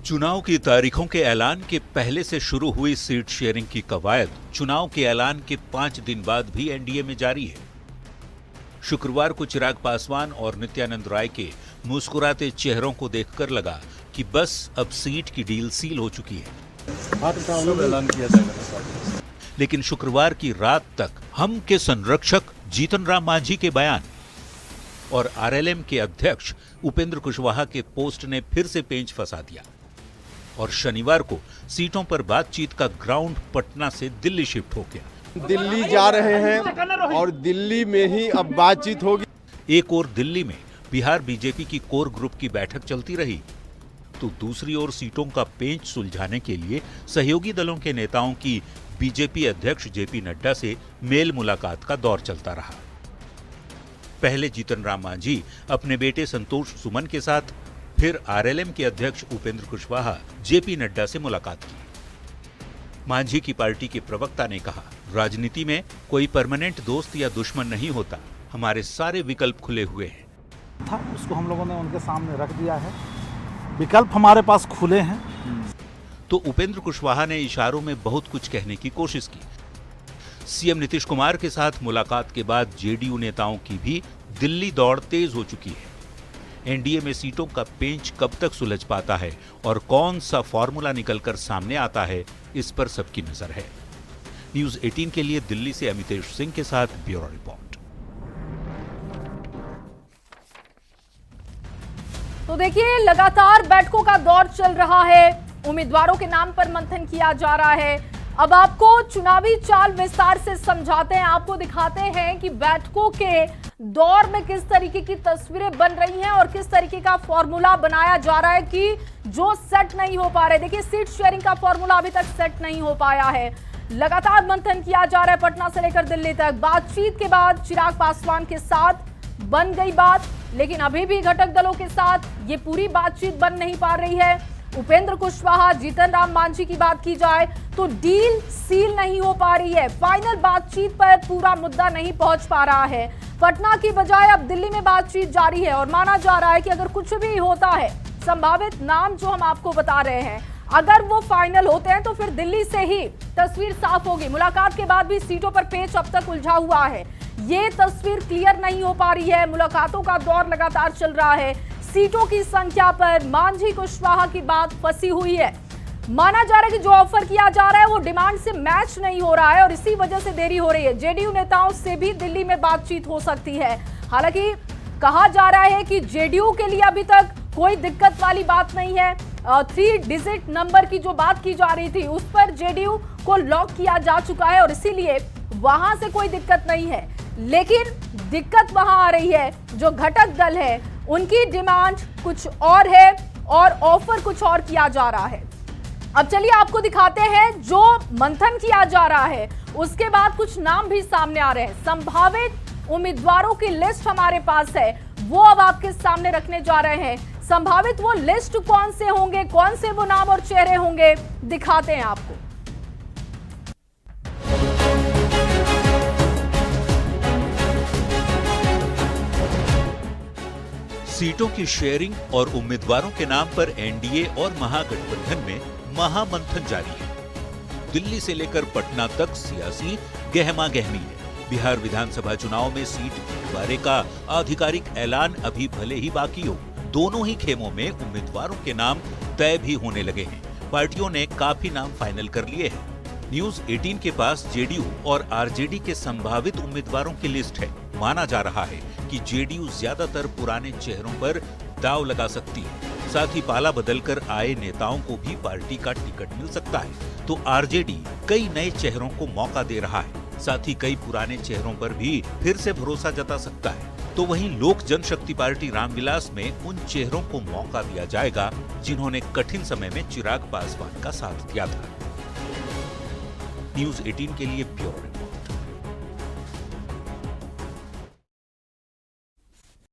चुनाव की तारीखों के ऐलान के पहले से शुरू हुई सीट शेयरिंग की कवायद चुनाव के ऐलान के 5 दिन बाद भी एनडीए में जारी है। शुक्रवार को चिराग पासवान और नित्यानंद राय के मुस्कुराते चेहरों को देखकर लगा कि बस अब सीट की डील सील हो चुकी है। ऐलान किया जाएगा। लेकिन शुक्रवार की रात तक हम के संरक्षक जीतन राम मांझी के बयान और आरएलएम के अध्यक्ष उपेंद्र कुशवाहा के पोस्ट ने फिर से पेंच फंसा दिया और शनिवार को सीटों पर बातचीत का ग्राउंड पटना से दिल्ली शिफ्ट हो गया। दिल्ली जा रहे हैं और दिल्ली में ही अब बातचीत होगी। एक ओर दिल्ली में बिहार बीजेपी की कोर ग्रुप की बैठक चलती रही, तो दूसरी ओर सीटों का पेंच सुलझाने के लिए सहयोगी दलों के नेताओं की बीजेपी अध्यक्ष जेपी नड्डा से मेल मुलाकात का दौर चलता रहा। पहले जीतन राम मांझी अपने बेटे संतोष सुमन के साथ, फिर आरएलएम के अध्यक्ष उपेंद्र कुशवाहा जेपी नड्डा से मुलाकात की। मांझी की पार्टी के प्रवक्ता ने कहा, राजनीति में कोई परमानेंट दोस्त या दुश्मन नहीं होता, हमारे सारे विकल्प खुले हुए हैं। था उसको हम लोगों ने उनके सामने रख दिया है, विकल्प हमारे पास खुले हैं। तो उपेंद्र कुशवाहा ने इशारों में बहुत कुछ कहने की कोशिश की। सीएम नीतीश कुमार के साथ मुलाकात के बाद जेडीयू नेताओं की भी दिल्ली दौड़ तेज हो चुकी है। एनडीए में सीटों का पेंच कब तक सुलझ पाता है और कौन सा फॉर्मूला निकलकर सामने आता है, इस पर सबकी नजर है। न्यूज़ 18 के लिए दिल्ली से अमितेश सिंह के साथ ब्यूरो रिपोर्ट। तो देखिए, लगातार बैठकों का दौर चल रहा है, उम्मीदवारों के नाम पर मंथन किया जा रहा है। अब आपको चुनावी चाल विस्तार से समझाते हैं, आपको दिखाते हैं कि बैठकों के दौर में किस तरीके की तस्वीरें बन रही हैं और किस तरीके का फॉर्मूला बनाया जा रहा है कि जो सेट नहीं हो पा रहे। देखिए, सीट शेयरिंग का फॉर्मूला अभी तक सेट नहीं हो पाया है। लगातार मंथन किया जा रहा है पटना से लेकर दिल्ली तक। बातचीत के बाद चिराग पासवान के साथ बन गई बात, लेकिन अभी भी घटक दलों के साथ ये पूरी बातचीत बन नहीं पा रही है। उपेंद्र कुशवाहा, जीतन राम मांझी की बात की जाए तो डील सील नहीं हो पा रही है। फाइनल बातचीत पर पूरा मुद्दा नहीं पहुंच पा रहा है। पटना की बजाय अब दिल्ली में बातचीत जारी है और माना जा रहा है कि अगर कुछ भी होता है, संभावित नाम जो हम आपको बता रहे हैं, अगर वो फाइनल होते हैं तो फिर दिल्ली से ही तस्वीर साफ होगी। मुलाकात के बाद भी सीटों पर पेच अब तक उलझा हुआ है, ये तस्वीर क्लियर नहीं हो पा रही है। मुलाकातों का दौर लगातार चल रहा है। सीटों की संख्या पर मांझी कुशवाहा की बात फंसी हुई है। माना जा रहा है कि जो ऑफर किया जा रहा है वो डिमांड से मैच नहीं हो रहा है और इसी वजह से देरी हो रही है। जेडीयू नेताओं से भी दिल्ली में बातचीत हो सकती है। हालांकि कहा जा रहा है कि जेडीयू के लिए अभी तक कोई दिक्कत वाली बात नहीं है। 3 डिजिट नंबर की जो बात की जा रही थी उस पर जेडीयू को लॉक किया जा चुका है और इसीलिए वहां से कोई दिक्कत नहीं है। लेकिन दिक्कत वहां आ रही है, जो घटक दल है उनकी डिमांड कुछ और है और ऑफर कुछ और किया जा रहा है। अब चलिए आपको दिखाते हैं जो मंथन किया जा रहा है, उसके बाद कुछ नाम भी सामने आ रहे हैं। संभावित उम्मीदवारों की लिस्ट हमारे पास है, वो अब आपके सामने रखने जा रहे हैं। संभावित वो लिस्ट कौन से होंगे, कौन से वो नाम और चेहरे होंगे, दिखाते हैं आपको। सीटों की शेयरिंग और उम्मीदवारों के नाम पर एनडीए और महागठबंधन में महामंथन जारी है। दिल्ली से लेकर पटना तक सियासी गहमा गहमी है। बिहार विधानसभा चुनाव में सीट बंटवारे का आधिकारिक ऐलान अभी भले ही बाकी हो, दोनों ही खेमों में उम्मीदवारों के नाम तय भी होने लगे हैं। पार्टियों ने काफी नाम फाइनल कर लिए हैं। न्यूज़ 18 के पास जेडीयू और आरजेडी के संभावित उम्मीदवारों की लिस्ट है। माना जा रहा है कि जेडीयू ज्यादातर पुराने चेहरों पर दांव लगा सकती है, साथ ही पाला बदलकर आए नेताओं को भी पार्टी का टिकट मिल सकता है। तो आरजेडी कई नए चेहरों को मौका दे रहा है, साथ ही कई पुराने चेहरों पर भी फिर से भरोसा जता सकता है। तो वहीं लोक जनशक्ति पार्टी रामविलास में उन चेहरों को मौका दिया जाएगा जिन्होंने कठिन समय में चिराग पासवान का साथ दिया था। न्यूज़ 18 के लिए ब्यूरो।